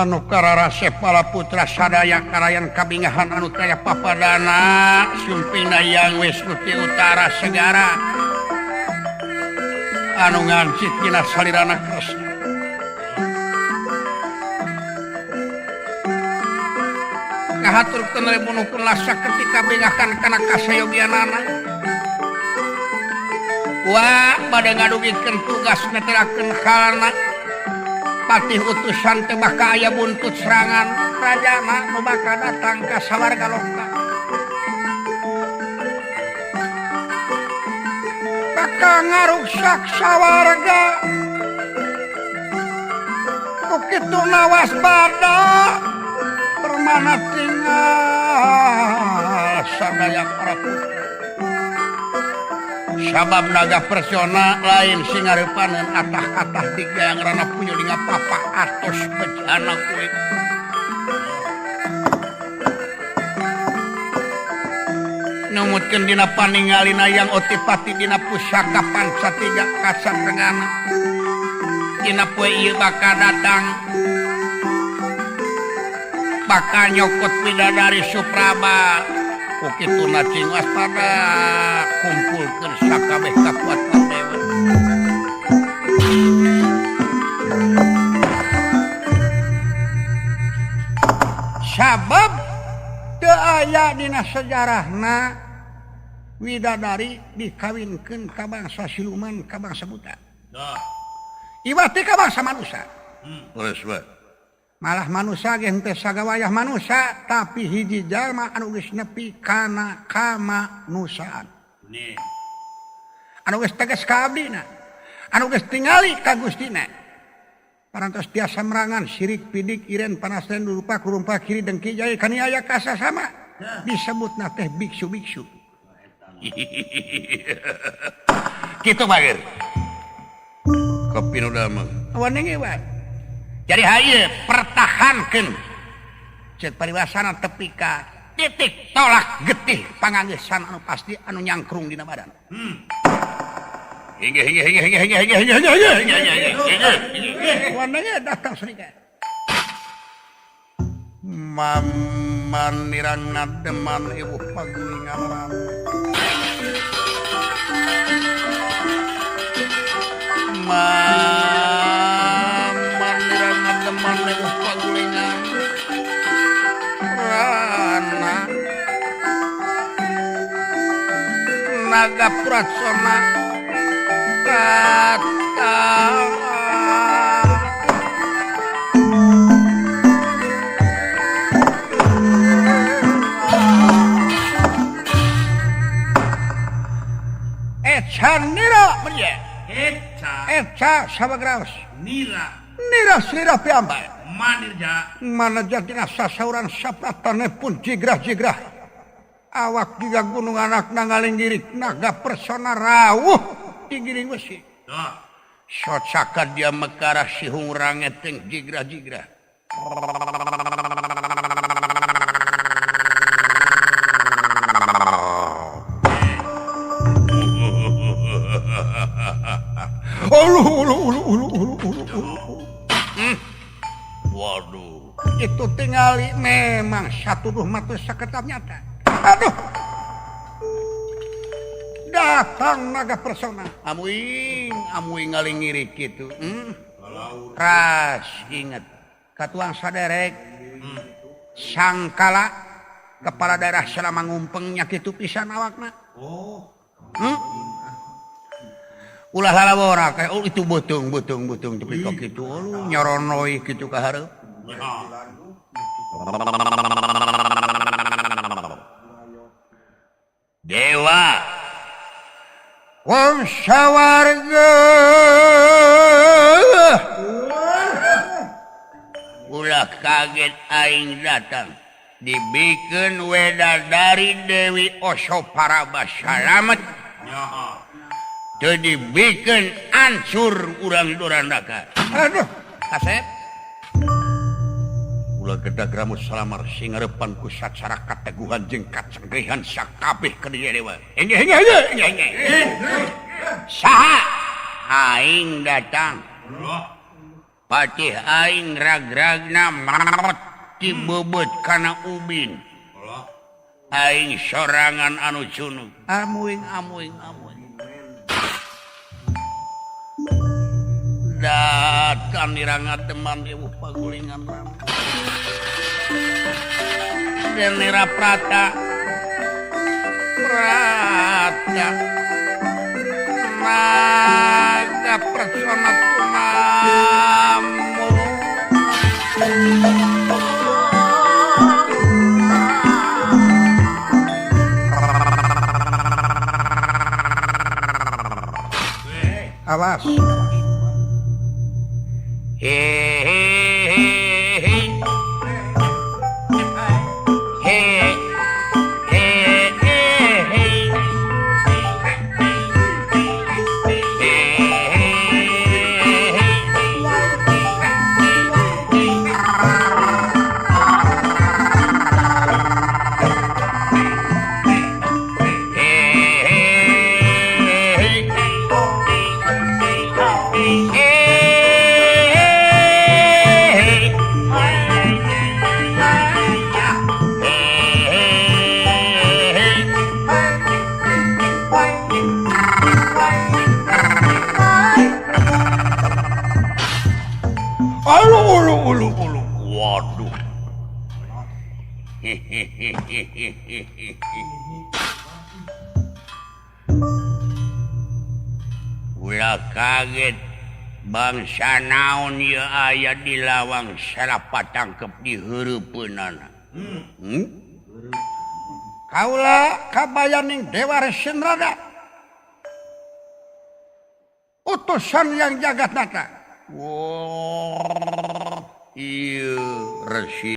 anu kararase pala putra sadaya karayan kabingahan anu kaya papadana sumpina yang wis nuti utara segara anu ngancit dina salirana Kresna ngahaturkeun rebunuhkeun lasa ketika bingahan kana kasayogianana wah bade ngadugikeun tugas netelakeun halna patih utusan teh bakal aya buntut serangan rajana nu bakal datang ka sawarga loka bakal ngaruksak sawarga kukitu nawaspada permana tinggal sadaya para putra sabab naga persona lain singarepaneun atah-atah tiga yang rana punya dengan papa atos bejana kulit numutkeun dina paningalina yang otipati dina pusaka panca tiga kasan tengana dina poe ieu bakal datang bakal nyokot bidadari Supraba kukitu cing waspada kumpulkeun sakabeh kakuatan dewa sabab teu aya dina sejarahna widadari dikawinkeun ka bangsa siluman ka bangsa buta ieu teh ka bangsa manusia malah manusia ge henteu sagawayah manusia tapi hiji jalma anu geus nepi kana kamanusaan anu geus tegas ka abdina anu geus tingali ka Gustina parantos tiasa merangan sirik pidik iren panasen rupa kurumpa kiri dengki jaya kaniaya kasa sama disebutna teh biksu-biksu kitu bageur kopi nu damel wanenge wae jadi haye pertahankan cek pariwasana tepi ka titik tolak getih panganggesan anu pasti anu nyangkrung dina badan hingga warnanya datang sedikit maman nirang ngademan ibu pagulingan ramu naga pratsona kata eca nira menye eca sabagraos nira slira piambay manirja dina sasauran sapratane pun jigrah-jigrah awak juga gunung anak nangaling girik naga persona rawuh di giring besi socaka dia mekara sihung rangeteng jigrah-jigrah waduh itu tingali memang satu duh matu saketap nyata aduh datang naga persona amuing ngaling ngirik gitu ras inget katuang saderek sangkala kepala daerah selama ngumpengnya gitu pisan awakna ulah lalawora kayak itu butung tapi kok gitu nyoronoi gitu ka hareup dewa wong sawarga ulah kaget aing datang dibikeun wedadari Dewi Osoparaba salamet teu dibikeun ancur urang Dorandaka aduh kasep ulah gedag ramut salamar singarepan ku sacara kateguhan jeung kacenggehan sakabeh ka dieu dewa henge saha aing datang Patih aing ragragna mati bebet kana ubin. Aing sorangan anu cunug. Amuing. Datang dirangat teman ibu pagulingan ram. Dan nira prata. Naga persona tumamu. Awas. Ulu. Waduh. Ulah kaget bangsa naon ieu aya di lawang salapat tangkep di heureupeunana. Kaula kabayaning Dewa Resenrada. Utusan yang jagat nata. Wow, iya Resi